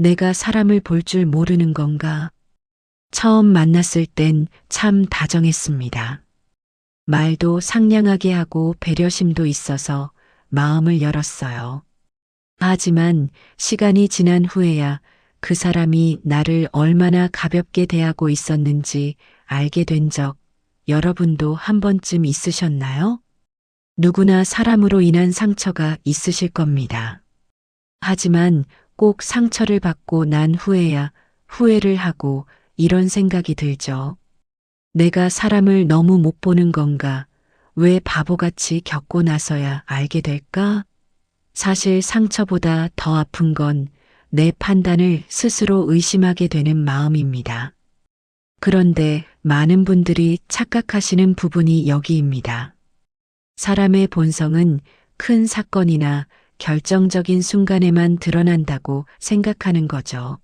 내가 사람을 볼 줄 모르는 건가? 처음 만났을 땐 참 다정했습니다. 말도 상냥하게 하고 배려심도 있어서 마음을 열었어요. 하지만 시간이 지난 후에야 그 사람이 나를 얼마나 가볍게 대하고 있었는지 알게 된 적 여러분도 한 번쯤 있으셨나요? 누구나 사람으로 인한 상처가 있으실 겁니다. 하지만 꼭 상처를 받고 난 후에야 후회를 하고 이런 생각이 들죠. 내가 사람을 너무 못 보는 건가? 왜 바보같이 겪고 나서야 알게 될까? 사실 상처보다 더 아픈 건 내 판단을 스스로 의심하게 되는 마음입니다. 그런데 많은 분들이 착각하시는 부분이 여기입니다. 사람의 본성은 큰 사건이나 결정적인 순간에만 드러난다고 생각하는 거죠.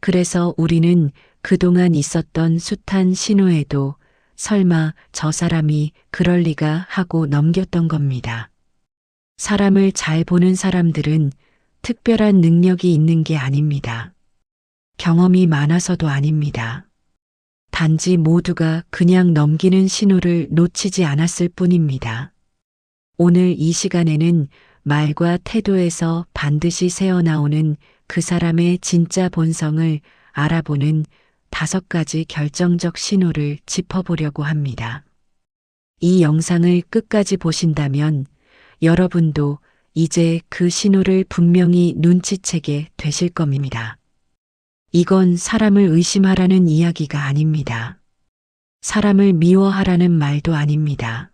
그래서 우리는 그동안 있었던 숱한 신호에도 설마 저 사람이 그럴 리가 하고 넘겼던 겁니다. 사람을 잘 보는 사람들은 특별한 능력이 있는 게 아닙니다. 경험이 많아서도 아닙니다. 단지 모두가 그냥 넘기는 신호를 놓치지 않았을 뿐입니다. 오늘 이 시간에는 말과 태도에서 반드시 새어나오는 그 사람의 진짜 본성을 알아보는 5가지 결정적 신호를 짚어보려고 합니다. 이 영상을 끝까지 보신다면 여러분도 이제 그 신호를 분명히 눈치채게 되실 겁니다. 이건 사람을 의심하라는 이야기가 아닙니다. 사람을 미워하라는 말도 아닙니다.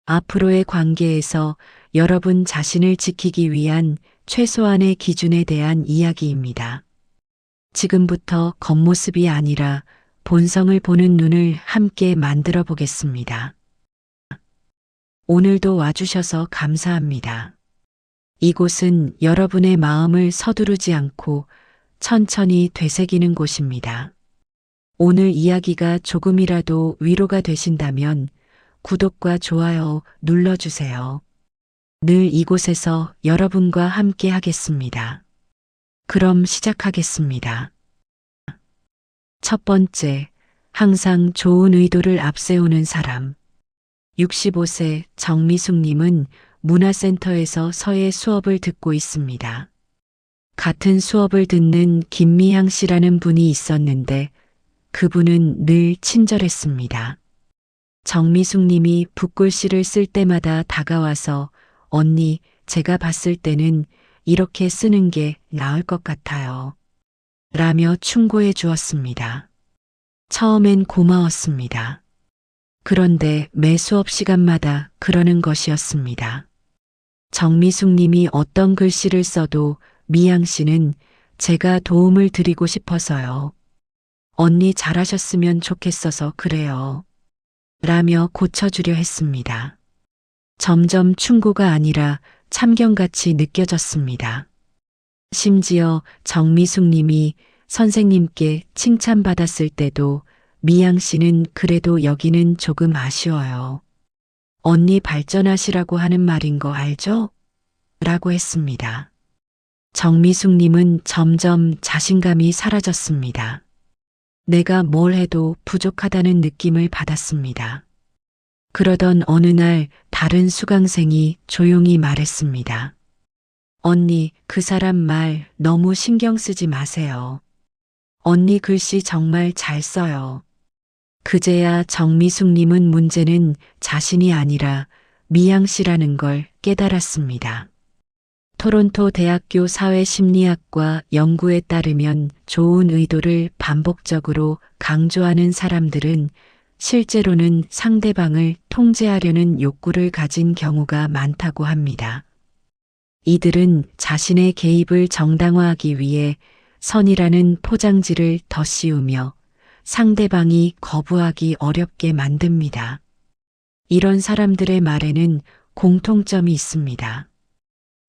앞으로의 관계에서 여러분 자신을 지키기 위한 최소한의 기준에 대한 이야기입니다. 지금부터 겉모습이 아니라 본성을 보는 눈을 함께 만들어 보겠습니다. 오늘도 와주셔서 감사합니다. 이곳은 여러분의 마음을 서두르지 않고 천천히 되새기는 곳입니다. 오늘 이야기가 조금이라도 위로가 되신다면 구독과 좋아요 눌러주세요. 늘 이곳에서 여러분과 함께 하겠습니다. 그럼 시작하겠습니다. 첫 번째, 항상 좋은 의도를 앞세우는 사람. 65세 정미숙님은 문화센터에서 서예 수업을 듣고 있습니다. 같은 수업을 듣는 김미향 씨라는 분이 있었는데 그분은 늘 친절했습니다. 정미숙 님이 붓글씨를 쓸 때마다 다가와서 언니, 제가 봤을 때는 이렇게 쓰는 게 나을 것 같아요. 라며 충고해 주었습니다. 처음엔 고마웠습니다. 그런데 매 수업 시간마다 그러는 것이었습니다. 정미숙 님이 어떤 글씨를 써도 미양 씨는 제가 도움을 드리고 싶어서요. 언니 잘하셨으면 좋겠어서 그래요. 라며 고쳐주려 했습니다. 점점 충고가 아니라 참견같이 느껴졌습니다. 심지어 정미숙 님이 선생님께 칭찬받았을 때도 미양 씨는 그래도 여기는 조금 아쉬워요. 언니 발전하시라고 하는 말인 거 알죠? 라고 했습니다. 정미숙 님은 점점 자신감이 사라졌습니다. 내가 뭘 해도 부족하다는 느낌을 받았습니다. 그러던 어느 날 다른 수강생이 조용히 말했습니다. 언니, 그 사람 말 너무 신경 쓰지 마세요. 언니 글씨 정말 잘 써요. 그제야 정미숙 님은 문제는 자신이 아니라 미양 씨라는 걸 깨달았습니다. 토론토 대학교 사회심리학과 연구에 따르면 좋은 의도를 반복적으로 강조하는 사람들은 실제로는 상대방을 통제하려는 욕구를 가진 경우가 많다고 합니다. 이들은 자신의 개입을 정당화하기 위해 선이라는 포장지를 덧씌우며 상대방이 거부하기 어렵게 만듭니다. 이런 사람들의 말에는 공통점이 있습니다.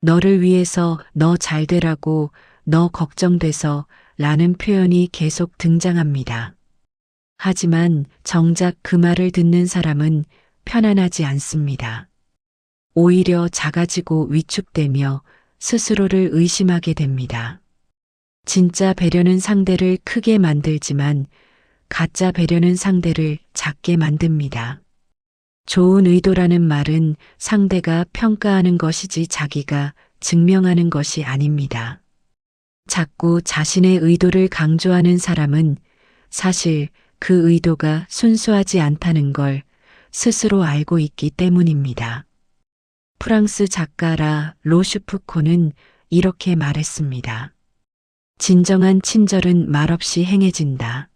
너를 위해서 너 잘 되라고, 너 걱정돼서 라는 표현이 계속 등장합니다. 하지만 정작 그 말을 듣는 사람은 편안하지 않습니다. 오히려 작아지고 위축되며 스스로를 의심하게 됩니다. 진짜 배려는 상대를 크게 만들지만 가짜 배려는 상대를 작게 만듭니다. 좋은 의도라는 말은 상대가 평가하는 것이지 자기가 증명하는 것이 아닙니다. 자꾸 자신의 의도를 강조하는 사람은 사실 그 의도가 순수하지 않다는 걸 스스로 알고 있기 때문입니다. 프랑스 작가 로슈프코는 이렇게 말했습니다. 진정한 친절은 말없이 행해진다.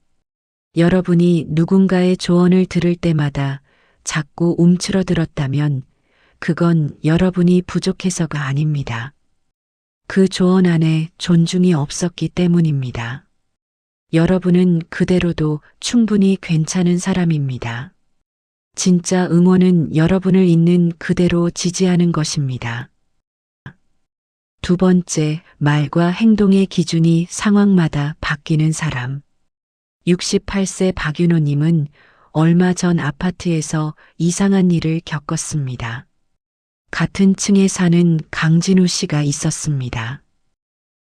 여러분이 누군가의 조언을 들을 때마다 자꾸 움츠러들었다면 그건 여러분이 부족해서가 아닙니다. 그 조언 안에 존중이 없었기 때문입니다. 여러분은 그대로도 충분히 괜찮은 사람입니다. 진짜 응원은 여러분을 있는 그대로 지지하는 것입니다. 두 번째, 말과 행동의 기준이 상황마다 바뀌는 사람. 68세 박윤호님은 얼마 전 아파트에서 이상한 일을 겪었습니다. 같은 층에 사는 강진우 씨가 있었습니다.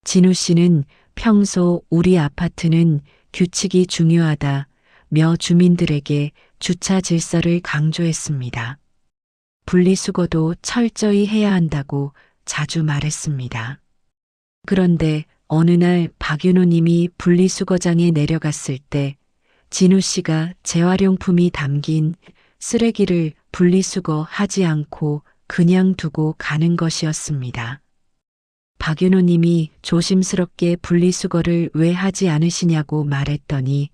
진우 씨는 평소 우리 아파트는 규칙이 중요하다며 주민들에게 주차 질서를 강조했습니다. 분리수거도 철저히 해야 한다고 자주 말했습니다. 그런데 어느 날 박윤호 님이 분리수거장에 내려갔을 때 진우 씨가 재활용품이 담긴 쓰레기를 분리수거하지 않고 그냥 두고 가는 것이었습니다. 박윤호 님이 조심스럽게 분리수거를 왜 하지 않으시냐고 말했더니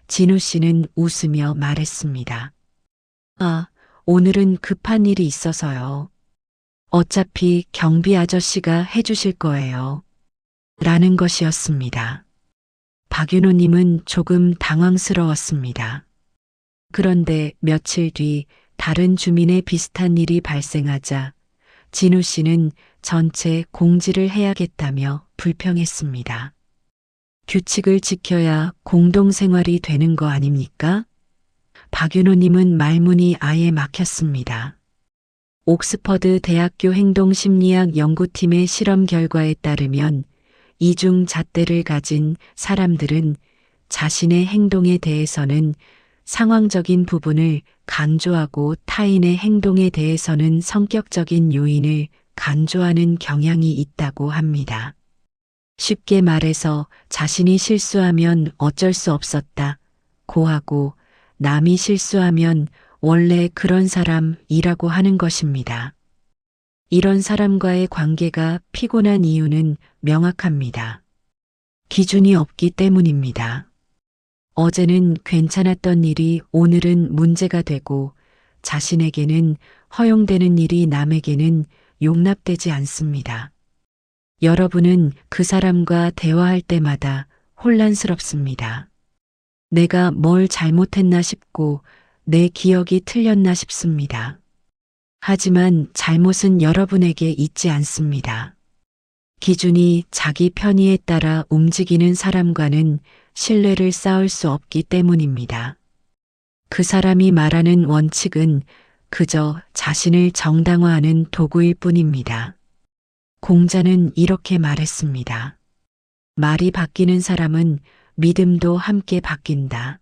진우 씨는 웃으며 말했습니다. 아, 오늘은 급한 일이 있어서요. 어차피 경비 아저씨가 해주실 거예요. 라는 것이었습니다. 박윤호 님은 조금 당황스러웠습니다. 그런데 며칠 뒤 다른 주민의 비슷한 일이 발생하자 진우 씨는 전체 공지를 해야겠다며 불평했습니다. 규칙을 지켜야 공동생활이 되는 거 아닙니까? 박윤호 님은 말문이 아예 막혔습니다. 옥스퍼드 대학교 행동심리학 연구팀의 실험 결과에 따르면 이중 잣대를 가진 사람들은 자신의 행동에 대해서는 상황적인 부분을 강조하고 타인의 행동에 대해서는 성격적인 요인을 강조하는 경향이 있다고 합니다. 쉽게 말해서 자신이 실수하면 어쩔 수 없었다고 하고 남이 실수하면 원래 그런 사람이라고 하는 것입니다. 이런 사람과의 관계가 피곤한 이유는 명확합니다. 기준이 없기 때문입니다. 어제는 괜찮았던 일이 오늘은 문제가 되고 자신에게는 허용되는 일이 남에게는 용납되지 않습니다. 여러분은 그 사람과 대화할 때마다 혼란스럽습니다. 내가 뭘 잘못했나 싶고 내 기억이 틀렸나 싶습니다. 하지만 잘못은 여러분에게 있지 않습니다. 기준이 자기 편의에 따라 움직이는 사람과는 신뢰를 쌓을 수 없기 때문입니다. 그 사람이 말하는 원칙은 그저 자신을 정당화하는 도구일 뿐입니다. 공자는 이렇게 말했습니다. 말이 바뀌는 사람은 믿음도 함께 바뀐다.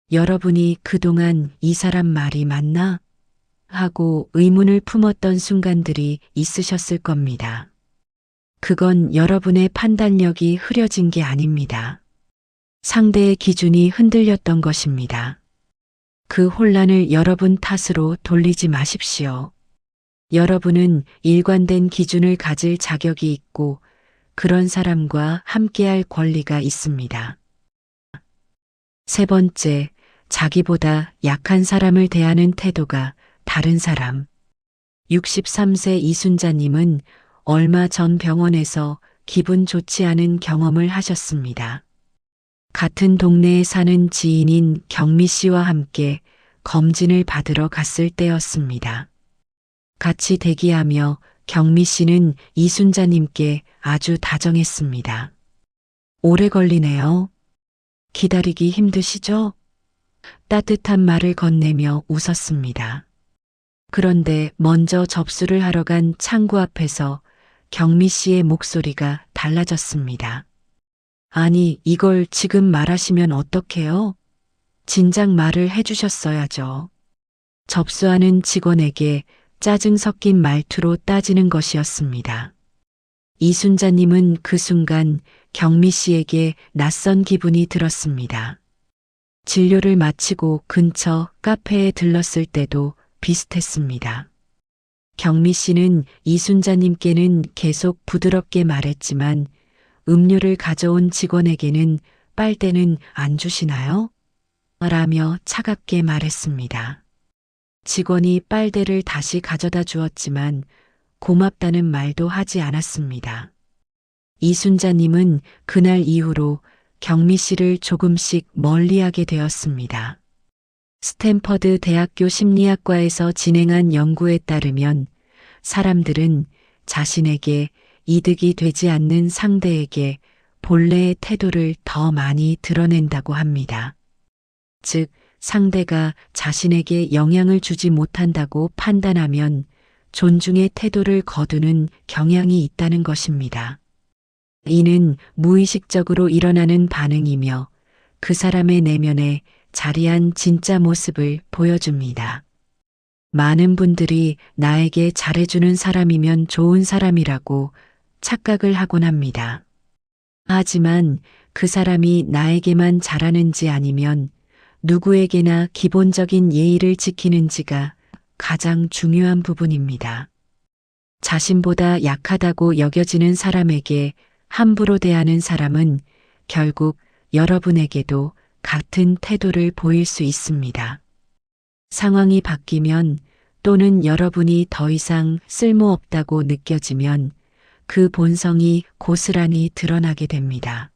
여러분이 그동안 이 사람 말이 맞나? 하고 의문을 품었던 순간들이 있으셨을 겁니다. 그건 여러분의 판단력이 흐려진 게 아닙니다. 상대의 기준이 흔들렸던 것입니다. 그 혼란을 여러분 탓으로 돌리지 마십시오. 여러분은 일관된 기준을 가질 자격이 있고 그런 사람과 함께할 권리가 있습니다. 세 번째, 자기보다 약한 사람을 대하는 태도가 다른 사람. 63세 이순자님은 얼마 전 병원에서 기분 좋지 않은 경험을 하셨습니다. 같은 동네에 사는 지인인 경미 씨와 함께 검진을 받으러 갔을 때였습니다. 같이 대기하며 경미 씨는 이순자님께 아주 다정했습니다. 오래 걸리네요. 기다리기 힘드시죠? 따뜻한 말을 건네며 웃었습니다. 그런데 먼저 접수를 하러 간 창구 앞에서 경미 씨의 목소리가 달라졌습니다. 아니, 이걸 지금 말하시면 어떡해요? 진작 말을 해주셨어야죠. 접수하는 직원에게 짜증 섞인 말투로 따지는 것이었습니다. 이순자님은 그 순간 경미 씨에게 낯선 기분이 들었습니다. 진료를 마치고 근처 카페에 들렀을 때도 비슷했습니다. 경미 씨는 이순자님께는 계속 부드럽게 말했지만 음료를 가져온 직원에게는 빨대는 안 주시나요? 라며 차갑게 말했습니다. 직원이 빨대를 다시 가져다 주었지만 고맙다는 말도 하지 않았습니다. 이순자님은 그날 이후로 경미 씨를 조금씩 멀리하게 되었습니다. 스탠퍼드 대학교 심리학과에서 진행한 연구에 따르면 사람들은 자신에게 이득이 되지 않는 상대에게 본래의 태도를 더 많이 드러낸다고 합니다. 즉, 상대가 자신에게 영향을 주지 못한다고 판단하면 존중의 태도를 거두는 경향이 있다는 것입니다. 이는 무의식적으로 일어나는 반응이며 그 사람의 내면에 자리한 진짜 모습을 보여줍니다. 많은 분들이 나에게 잘해주는 사람이면 좋은 사람이라고 착각을 하곤 합니다. 하지만 그 사람이 나에게만 잘하는지 아니면 누구에게나 기본적인 예의를 지키는지가 가장 중요한 부분입니다. 자신보다 약하다고 여겨지는 사람에게 함부로 대하는 사람은 결국 여러분에게도 같은 태도를 보일 수 있습니다. 상황이 바뀌면 또는 여러분이 더 이상 쓸모없다고 느껴지면 그 본성이 고스란히 드러나게 됩니다.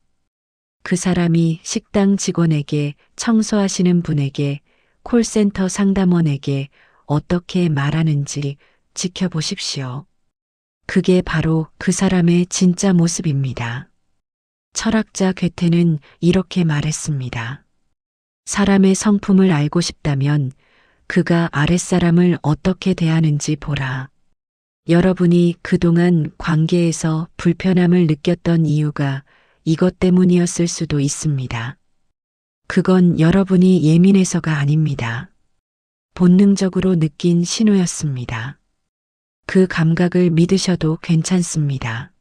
그 사람이 식당 직원에게, 청소하시는 분에게, 콜센터 상담원에게 어떻게 말하는지 지켜보십시오. 그게 바로 그 사람의 진짜 모습입니다. 철학자 괴테는 이렇게 말했습니다. 사람의 성품을 알고 싶다면 그가 아랫사람을 어떻게 대하는지 보라. 여러분이 그동안 관계에서 불편함을 느꼈던 이유가 이것 때문이었을 수도 있습니다. 그건 여러분이 예민해서가 아닙니다. 본능적으로 느낀 신호였습니다. 그 감각을 믿으셔도 괜찮습니다.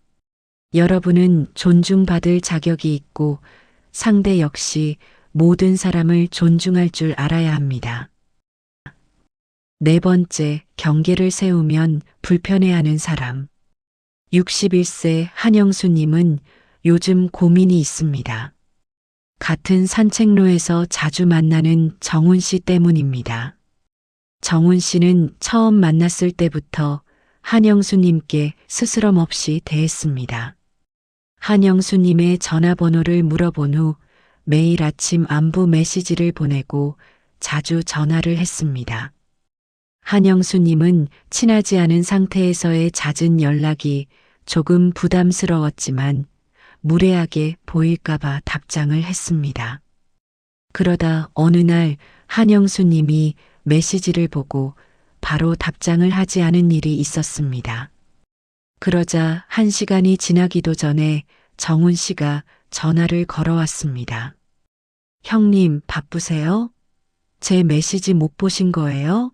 여러분은 존중받을 자격이 있고 상대 역시 모든 사람을 존중할 줄 알아야 합니다. 네 번째, 경계를 세우면 불편해하는 사람. 61세 한영수님은 요즘 고민이 있습니다. 같은 산책로에서 자주 만나는 정훈 씨 때문입니다. 정훈 씨는 처음 만났을 때부터 한영수님께 스스럼 없이 대했습니다. 한영수님의 전화번호를 물어본 후 매일 아침 안부 메시지를 보내고 자주 전화를 했습니다. 한영수님은 친하지 않은 상태에서의 잦은 연락이 조금 부담스러웠지만 무례하게 보일까봐 답장을 했습니다. 그러다 어느 날 한영수님이 메시지를 보고 바로 답장을 하지 않은 일이 있었습니다. 그러자 1시간이 지나기도 전에 정훈 씨가 전화를 걸어왔습니다. 형님, 바쁘세요? 제 메시지 못 보신 거예요?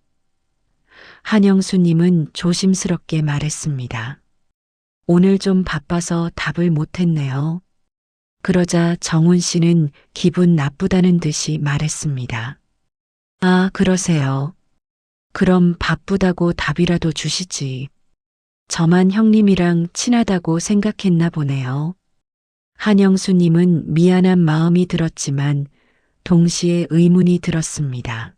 한영수님은 조심스럽게 말했습니다. 오늘 좀 바빠서 답을 못했네요. 그러자 정훈 씨는 기분 나쁘다는 듯이 말했습니다. 아, 그러세요. 그럼 바쁘다고 답이라도 주시지. 저만 형님이랑 친하다고 생각했나 보네요. 한영수님은 미안한 마음이 들었지만 동시에 의문이 들었습니다.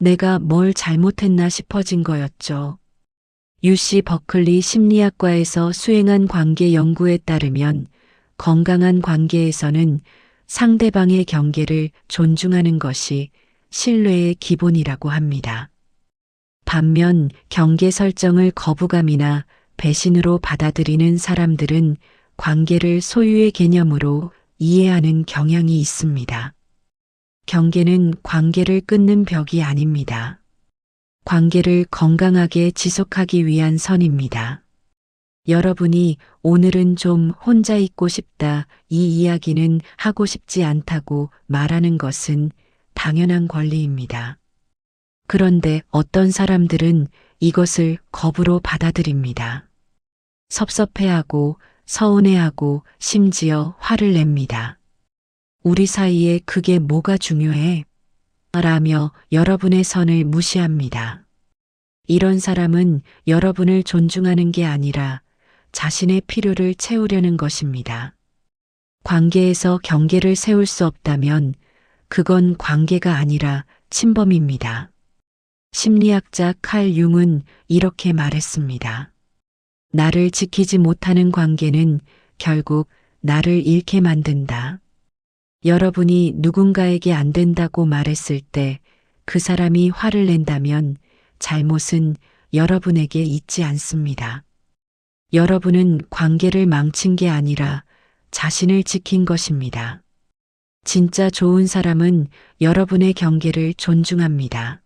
내가 뭘 잘못했나 싶어진 거였죠. UC 버클리 심리학과에서 수행한 관계 연구에 따르면 건강한 관계에서는 상대방의 경계를 존중하는 것이 신뢰의 기본이라고 합니다. 반면 경계 설정을 거부감이나 배신으로 받아들이는 사람들은 관계를 소유의 개념으로 이해하는 경향이 있습니다. 경계는 관계를 끊는 벽이 아닙니다. 관계를 건강하게 지속하기 위한 선입니다. 여러분이 오늘은 좀 혼자 있고 싶다, 이 이야기는 하고 싶지 않다고 말하는 것은 당연한 권리입니다. 그런데 어떤 사람들은 이것을 겁으로 받아들입니다. 섭섭해하고 서운해하고 심지어 화를 냅니다. 우리 사이에 그게 뭐가 중요해? 라며 여러분의 선을 무시합니다. 이런 사람은 여러분을 존중하는 게 아니라 자신의 필요를 채우려는 것입니다. 관계에서 경계를 세울 수 없다면 그건 관계가 아니라 침범입니다. 심리학자 칼 융은 이렇게 말했습니다. 나를 지키지 못하는 관계는 결국 나를 잃게 만든다. 여러분이 누군가에게 안 된다고 말했을 때 그 사람이 화를 낸다면 잘못은 여러분에게 있지 않습니다. 여러분은 관계를 망친 게 아니라 자신을 지킨 것입니다. 진짜 좋은 사람은 여러분의 경계를 존중합니다.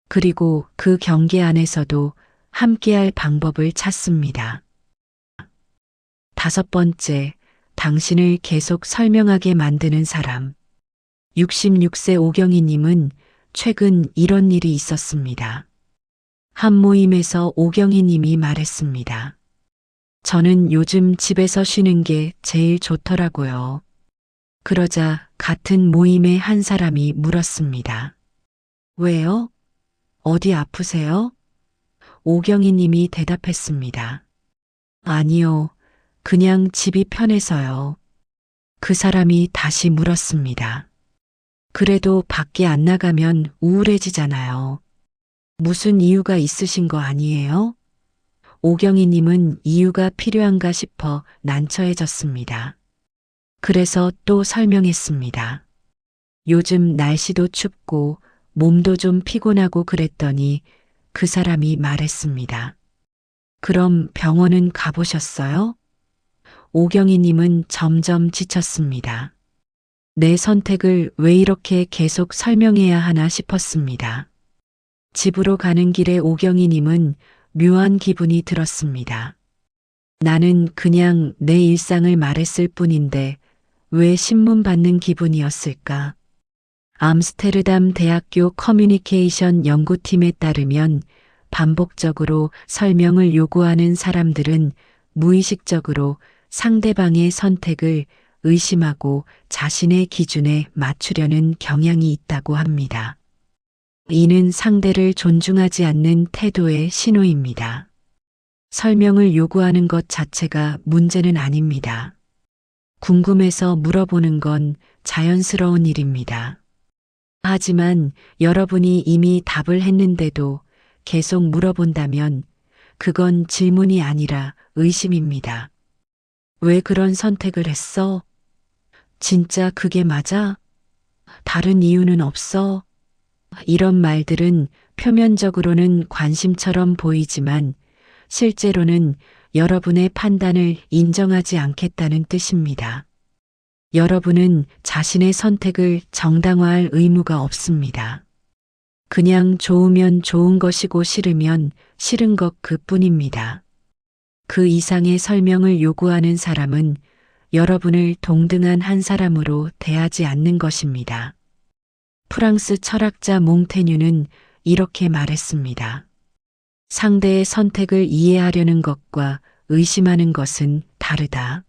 그리고 그 경계 안에서도 함께할 방법을 찾습니다. 5번째, 당신을 계속 설명하게 만드는 사람. 66세 오경희님은 최근 이런 일이 있었습니다. 한 모임에서 오경희님이 말했습니다. 저는 요즘 집에서 쉬는 게 제일 좋더라고요. 그러자 같은 모임의 한 사람이 물었습니다. 왜요? 어디 아프세요? 오경희님이 대답했습니다. 아니요, 그냥 집이 편해서요. 그 사람이 다시 물었습니다. 그래도 밖에 안 나가면 우울해지잖아요. 무슨 이유가 있으신 거 아니에요? 오경희님은 이유가 필요한가 싶어 난처해졌습니다. 그래서 또 설명했습니다. 요즘 날씨도 춥고 몸도 좀 피곤하고 그랬더니 그 사람이 말했습니다. 그럼 병원은 가보셨어요? 오경희님은 점점 지쳤습니다. 내 선택을 왜 이렇게 계속 설명해야 하나 싶었습니다. 집으로 가는 길에 오경희님은 묘한 기분이 들었습니다. 나는 그냥 내 일상을 말했을 뿐인데 왜 신문 받는 기분이었을까? 암스테르담 대학교 커뮤니케이션 연구팀에 따르면 반복적으로 설명을 요구하는 사람들은 무의식적으로 상대방의 선택을 의심하고 자신의 기준에 맞추려는 경향이 있다고 합니다. 이는 상대를 존중하지 않는 태도의 신호입니다. 설명을 요구하는 것 자체가 문제는 아닙니다. 궁금해서 물어보는 건 자연스러운 일입니다. 하지만 여러분이 이미 답을 했는데도 계속 물어본다면 그건 질문이 아니라 의심입니다. 왜 그런 선택을 했어? 진짜 그게 맞아? 다른 이유는 없어? 이런 말들은 표면적으로는 관심처럼 보이지만 실제로는 여러분의 판단을 인정하지 않겠다는 뜻입니다. 여러분은 자신의 선택을 정당화할 의무가 없습니다. 그냥 좋으면 좋은 것이고 싫으면 싫은 것 그뿐입니다. 그 이상의 설명을 요구하는 사람은 여러분을 동등한 한 사람으로 대하지 않는 것입니다. 프랑스 철학자 몽테뉴는 이렇게 말했습니다. 상대의 선택을 이해하려는 것과 의심하는 것은 다르다.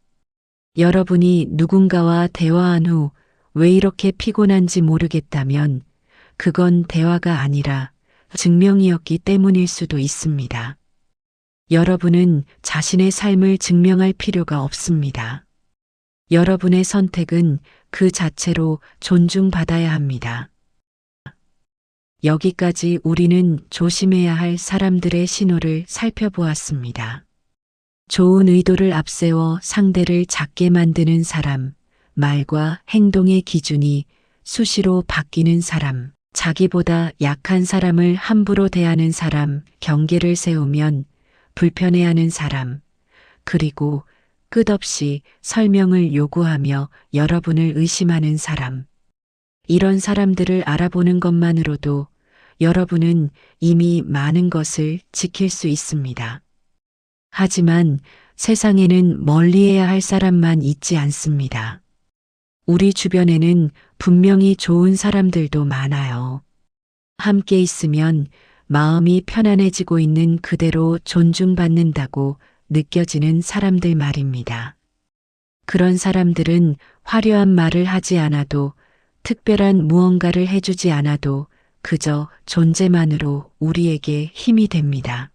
여러분이 누군가와 대화한 후 왜 이렇게 피곤한지 모르겠다면 그건 대화가 아니라 증명이었기 때문일 수도 있습니다. 여러분은 자신의 삶을 증명할 필요가 없습니다. 여러분의 선택은 그 자체로 존중받아야 합니다. 여기까지 우리는 조심해야 할 사람들의 신호를 살펴보았습니다. 좋은 의도를 앞세워 상대를 작게 만드는 사람, 말과 행동의 기준이 수시로 바뀌는 사람, 자기보다 약한 사람을 함부로 대하는 사람, 경계를 세우면 불편해하는 사람, 그리고 끝없이 설명을 요구하며 여러분을 의심하는 사람. 이런 사람들을 알아보는 것만으로도 여러분은 이미 많은 것을 지킬 수 있습니다. 하지만 세상에는 멀리해야 할 사람만 있지 않습니다. 우리 주변에는 분명히 좋은 사람들도 많아요. 함께 있으면 마음이 편안해지고 있는 그대로 존중받는다고 느껴지는 사람들 말입니다. 그런 사람들은 화려한 말을 하지 않아도, 특별한 무언가를 해주지 않아도 그저 존재만으로 우리에게 힘이 됩니다.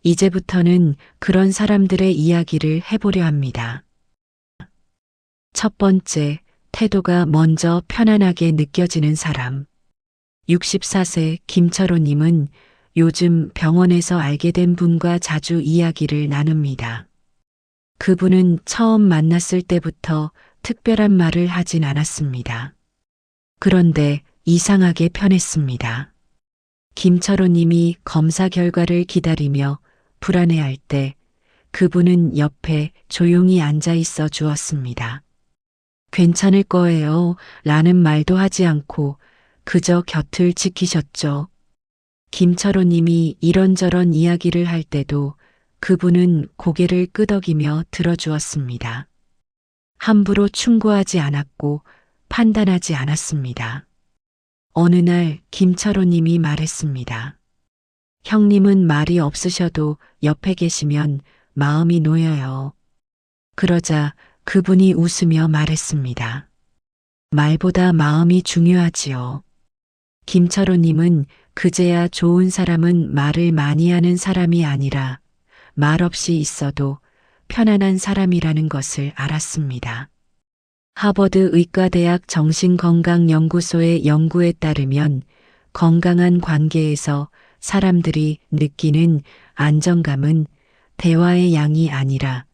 이제부터는 그런 사람들의 이야기를 해보려 합니다. 첫 번째, 태도가 먼저 편안하게 느껴지는 사람. 64세 김철호님은 요즘 병원에서 알게 된 분과 자주 이야기를 나눕니다. 그분은 처음 만났을 때부터 특별한 말을 하진 않았습니다. 그런데 이상하게 편했습니다. 김철호님이 검사 결과를 기다리며 불안해할 때 그분은 옆에 조용히 앉아 있어 주었습니다. 괜찮을 거예요 라는 말도 하지 않고 그저 곁을 지키셨죠. 김철호님이 이런저런 이야기를 할 때도 그분은 고개를 끄덕이며 들어주었습니다. 함부로 충고하지 않았고 판단하지 않았습니다. 어느 날 김철호님이 말했습니다. 형님은 말이 없으셔도 옆에 계시면 마음이 놓여요. 그러자 그분이 웃으며 말했습니다. 말보다 마음이 중요하지요. 김철호님은 그제야 좋은 사람은 말을 많이 하는 사람이 아니라 말 없이 있어도 편안한 사람이라는 것을 알았습니다. 하버드 의과대학 정신건강연구소의 연구에 따르면 건강한 관계에서 사람들이 느끼는 안정감은 대화의 양이 아니라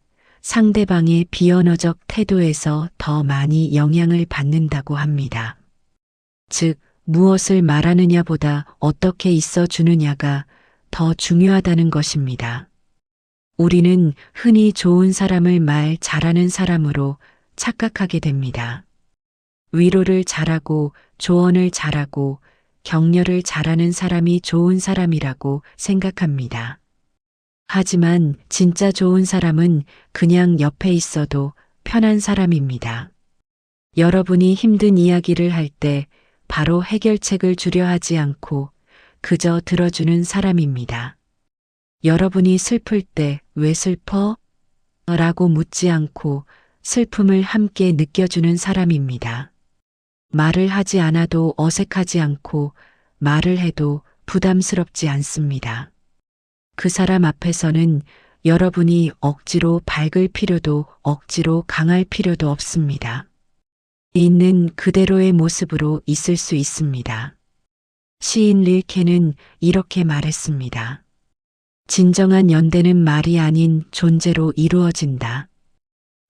상대방의 비언어적 태도에서 더 많이 영향을 받는다고 합니다. 즉, 무엇을 말하느냐보다 어떻게 있어 주느냐가 더 중요하다는 것입니다. 우리는 흔히 좋은 사람을 말 잘하는 사람으로 착각하게 됩니다. 위로를 잘하고 조언을 잘하고 격려를 잘하는 사람이 좋은 사람이라고 생각합니다. 하지만 진짜 좋은 사람은 그냥 옆에 있어도 편한 사람입니다. 여러분이 힘든 이야기를 할 때 바로 해결책을 주려 하지 않고 그저 들어주는 사람입니다. 여러분이 슬플 때 왜 슬퍼? 라고 묻지 않고 슬픔을 함께 느껴주는 사람입니다. 말을 하지 않아도 어색하지 않고 말을 해도 부담스럽지 않습니다. 그 사람 앞에서는 여러분이 억지로 밝을 필요도 억지로 강할 필요도 없습니다. 있는 그대로의 모습으로 있을 수 있습니다. 시인 릴케는 이렇게 말했습니다. 진정한 연대는 말이 아닌 존재로 이루어진다.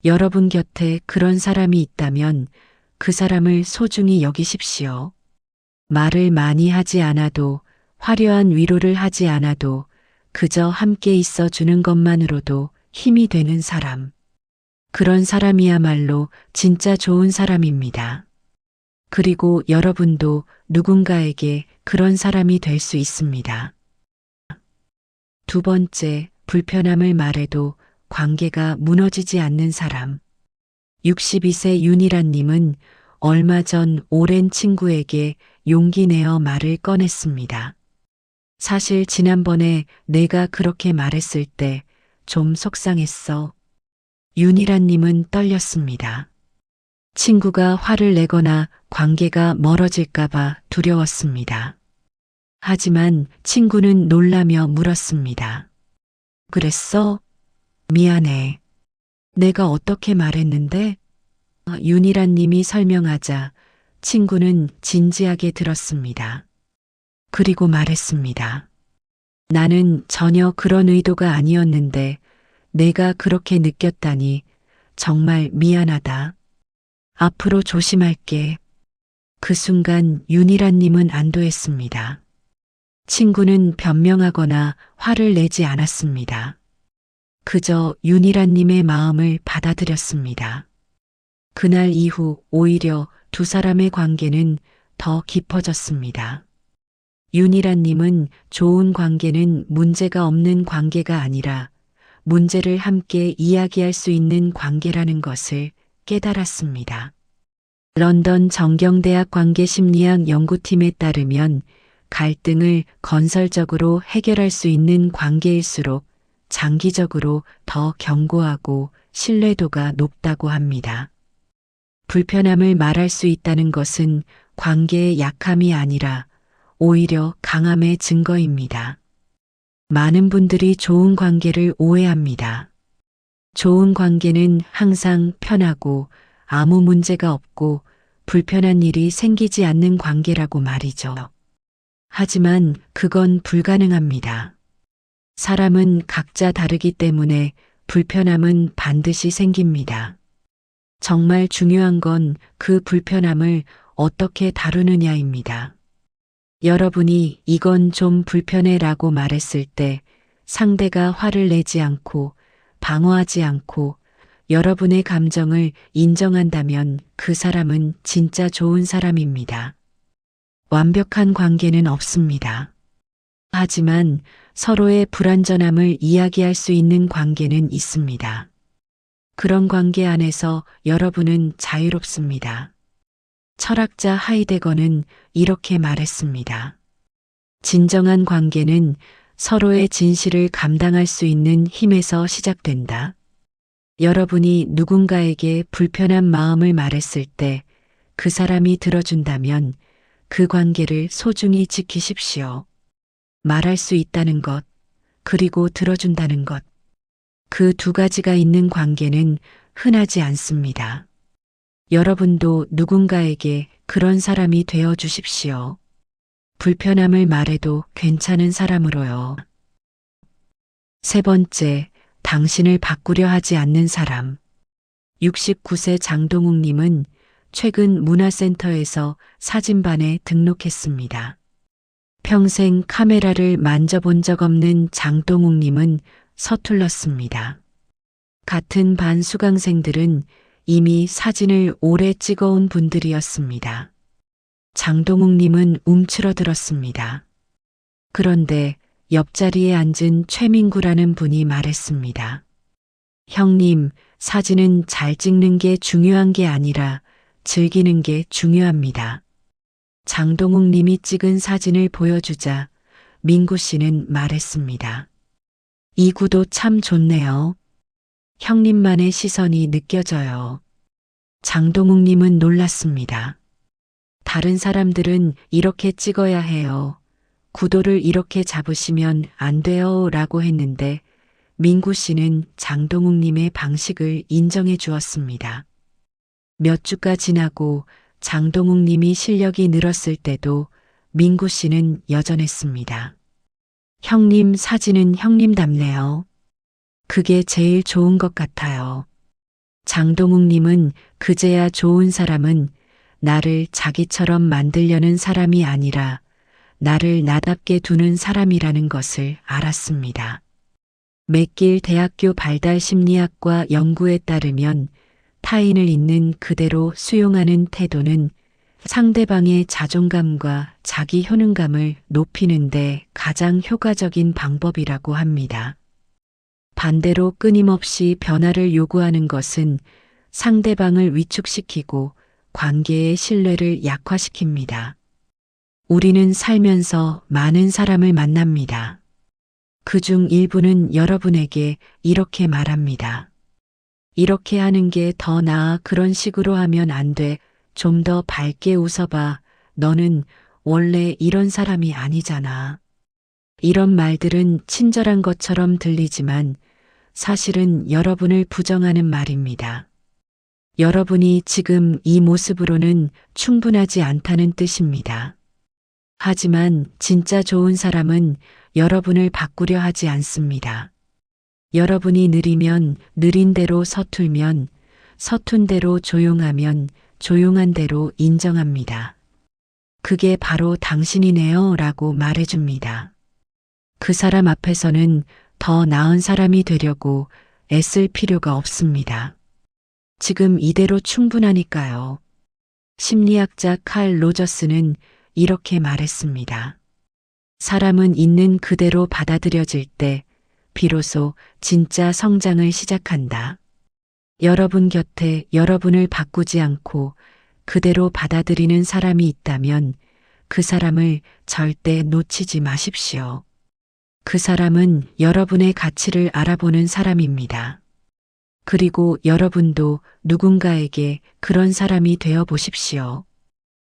여러분 곁에 그런 사람이 있다면 그 사람을 소중히 여기십시오. 말을 많이 하지 않아도, 화려한 위로를 하지 않아도 그저 함께 있어 주는 것만으로도 힘이 되는 사람. 그런 사람이야말로 진짜 좋은 사람입니다. 그리고 여러분도 누군가에게 그런 사람이 될 수 있습니다. 두 번째, 불편함을 말해도 관계가 무너지지 않는 사람. 62세 윤희란님은 얼마 전 오랜 친구에게 용기 내어 말을 꺼냈습니다. 사실 지난번에 내가 그렇게 말했을 때 좀 속상했어. 윤희란님은 떨렸습니다. 친구가 화를 내거나 관계가 멀어질까봐 두려웠습니다. 하지만 친구는 놀라며 물었습니다. 그랬어? 미안해. 내가 어떻게 말했는데? 윤희란님이 설명하자 친구는 진지하게 들었습니다. 그리고 말했습니다. 나는 전혀 그런 의도가 아니었는데 내가 그렇게 느꼈다니 정말 미안하다. 앞으로 조심할게. 그 순간 윤희란님은 안도했습니다. 친구는 변명하거나 화를 내지 않았습니다. 그저 윤희란님의 마음을 받아들였습니다. 그날 이후 오히려 두 사람의 관계는 더 깊어졌습니다. 윤희란님은 좋은 관계는 문제가 없는 관계가 아니라 문제를 함께 이야기할 수 있는 관계라는 것을 깨달았습니다. 런던 정경대학 관계심리학 연구팀에 따르면 갈등을 건설적으로 해결할 수 있는 관계일수록 장기적으로 더 견고하고 신뢰도가 높다고 합니다. 불편함을 말할 수 있다는 것은 관계의 약함이 아니라 오히려 강함의 증거입니다. 많은 분들이 좋은 관계를 오해합니다. 좋은 관계는 항상 편하고 아무 문제가 없고 불편한 일이 생기지 않는 관계라고 말이죠. 하지만 그건 불가능합니다. 사람은 각자 다르기 때문에 불편함은 반드시 생깁니다. 정말 중요한 건 그 불편함을 어떻게 다루느냐입니다. 여러분이 이건 좀 불편해 라고 말했을 때 상대가 화를 내지 않고 방어하지 않고 여러분의 감정을 인정한다면 그 사람은 진짜 좋은 사람입니다. 완벽한 관계는 없습니다. 하지만 서로의 불완전함을 이야기할 수 있는 관계는 있습니다. 그런 관계 안에서 여러분은 자유롭습니다. 철학자 하이데거는 이렇게 말했습니다. 진정한 관계는 서로의 진실을 감당할 수 있는 힘에서 시작된다. 여러분이 누군가에게 불편한 마음을 말했을 때 그 사람이 들어준다면 그 관계를 소중히 지키십시오. 말할 수 있다는 것, 그리고 들어준다는 것. 그 두 가지가 있는 관계는 흔하지 않습니다. 여러분도 누군가에게 그런 사람이 되어 주십시오. 불편함을 말해도 괜찮은 사람으로요. 세 번째, 당신을 바꾸려 하지 않는 사람. 69세 장동욱님은 최근 문화센터에서 사진반에 등록했습니다. 평생 카메라를 만져본 적 없는 장동욱님은 서툴렀습니다. 같은 반 수강생들은 이미 사진을 오래 찍어온 분들이었습니다. 장동욱님은 움츠러들었습니다. 그런데 옆자리에 앉은 최민구라는 분이 말했습니다. 형님, 사진은 잘 찍는 게 중요한 게 아니라 즐기는 게 중요합니다. 장동욱님이 찍은 사진을 보여주자 민구 씨는 말했습니다. 이 구도 참 좋네요. 형님만의 시선이 느껴져요. 장동욱님은 놀랐습니다. 다른 사람들은 이렇게 찍어야 해요. 구도를 이렇게 잡으시면 안 돼요 라고 했는데 민구 씨는 장동욱님의 방식을 인정해 주었습니다. 몇 주가 지나고 장동욱님이 실력이 늘었을 때도 민구 씨는 여전했습니다. 형님 사진은 형님답네요. 그게 제일 좋은 것 같아요. 장동욱님은 그제야 좋은 사람은 나를 자기처럼 만들려는 사람이 아니라 나를 나답게 두는 사람이라는 것을 알았습니다. 맥길 대학교 발달심리학과 연구에 따르면 타인을 있는 그대로 수용하는 태도는 상대방의 자존감과 자기 효능감을 높이는 데 가장 효과적인 방법이라고 합니다. 반대로 끊임없이 변화를 요구하는 것은 상대방을 위축시키고 관계의 신뢰를 약화시킵니다. 우리는 살면서 많은 사람을 만납니다. 그중 일부는 여러분에게 이렇게 말합니다. 이렇게 하는 게 더 나아. 그런 식으로 하면 안 돼. 좀 더 밝게 웃어봐. 너는 원래 이런 사람이 아니잖아. 이런 말들은 친절한 것처럼 들리지만 사실은 여러분을 부정하는 말입니다. 여러분이 지금 이 모습으로는 충분하지 않다는 뜻입니다. 하지만 진짜 좋은 사람은 여러분을 바꾸려 하지 않습니다. 여러분이 느리면 느린 대로 서툴면 서툰 대로 조용하면 조용한 대로 인정합니다. 그게 바로 당신이네요 라고 말해줍니다. 그 사람 앞에서는 더 나은 사람이 되려고 애쓸 필요가 없습니다. 지금 이대로 충분하니까요. 심리학자 칼 로저스는 이렇게 말했습니다. 사람은 있는 그대로 받아들여질 때 비로소 진짜 성장을 시작한다. 여러분 곁에 여러분을 바꾸지 않고 그대로 받아들이는 사람이 있다면 그 사람을 절대 놓치지 마십시오. 그 사람은 여러분의 가치를 알아보는 사람입니다. 그리고 여러분도 누군가에게 그런 사람이 되어 보십시오.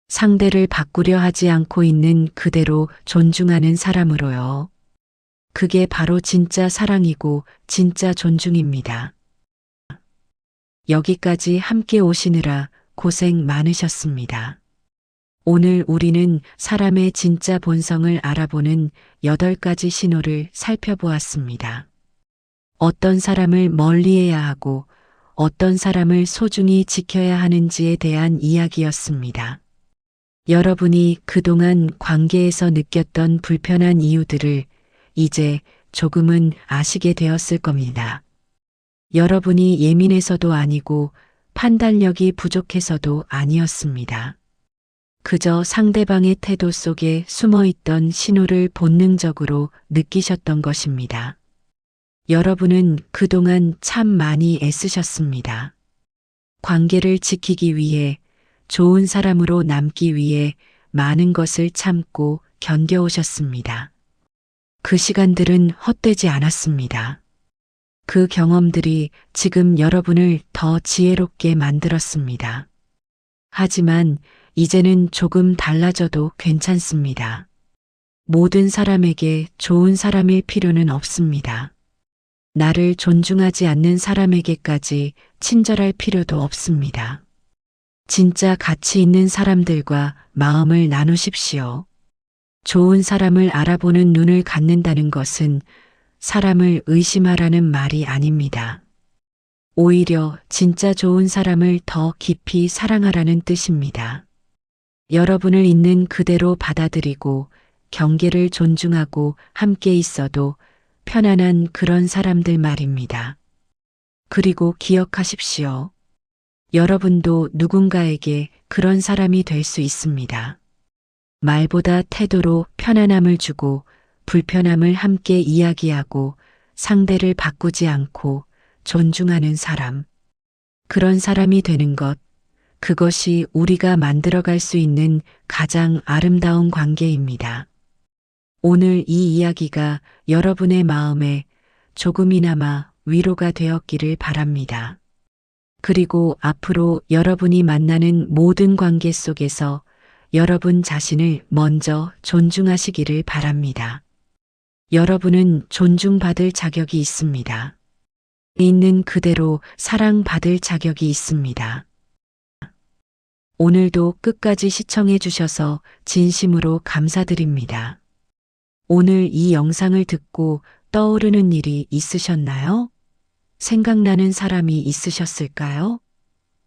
상대를 바꾸려 하지 않고 있는 그대로 존중하는 사람으로요. 그게 바로 진짜 사랑이고 진짜 존중입니다. 여기까지 함께 오시느라 고생 많으셨습니다. 오늘 우리는 사람의 진짜 본성을 알아보는 8가지 신호를 살펴보았습니다. 어떤 사람을 멀리해야 하고 어떤 사람을 소중히 지켜야 하는지에 대한 이야기였습니다. 여러분이 그동안 관계에서 느꼈던 불편한 이유들을 이제 조금은 아시게 되었을 겁니다. 여러분이 예민해서도 아니고 판단력이 부족해서도 아니었습니다. 그저 상대방의 태도 속에 숨어있던 신호를 본능적으로 느끼셨던 것입니다. 여러분은 그동안 참 많이 애쓰셨습니다. 관계를 지키기 위해, 좋은 사람으로 남기 위해 많은 것을 참고 견뎌오셨습니다. 그 시간들은 헛되지 않았습니다. 그 경험들이 지금 여러분을 더 지혜롭게 만들었습니다. 하지만 이제는 조금 달라져도 괜찮습니다. 모든 사람에게 좋은 사람일 필요는 없습니다. 나를 존중하지 않는 사람에게까지 친절할 필요도 없습니다. 진짜 가치 있는 사람들과 마음을 나누십시오. 좋은 사람을 알아보는 눈을 갖는다는 것은 사람을 의심하라는 말이 아닙니다. 오히려 진짜 좋은 사람을 더 깊이 사랑하라는 뜻입니다. 여러분을 있는 그대로 받아들이고 경계를 존중하고 함께 있어도 편안한 그런 사람들 말입니다. 그리고 기억하십시오. 여러분도 누군가에게 그런 사람이 될 수 있습니다. 말보다 태도로 편안함을 주고 불편함을 함께 이야기하고 상대를 바꾸지 않고 존중하는 사람. 그런 사람이 되는 것, 그것이 우리가 만들어갈 수 있는 가장 아름다운 관계입니다. 오늘 이 이야기가 여러분의 마음에 조금이나마 위로가 되었기를 바랍니다. 그리고 앞으로 여러분이 만나는 모든 관계 속에서 여러분 자신을 먼저 존중하시기를 바랍니다. 여러분은 존중받을 자격이 있습니다. 있는 그대로 사랑받을 자격이 있습니다. 오늘도 끝까지 시청해 주셔서 진심으로 감사드립니다. 오늘 이 영상을 듣고 떠오르는 일이 있으셨나요? 생각나는 사람이 있으셨을까요?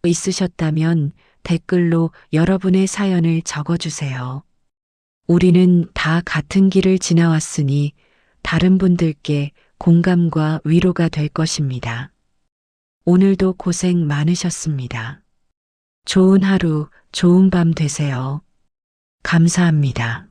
있으셨다면 댓글로 여러분의 사연을 적어주세요. 우리는 다 같은 길을 지나왔으니 다른 분들께 공감과 위로가 될 것입니다. 오늘도 고생 많으셨습니다. 좋은 하루, 좋은 밤 되세요. 감사합니다.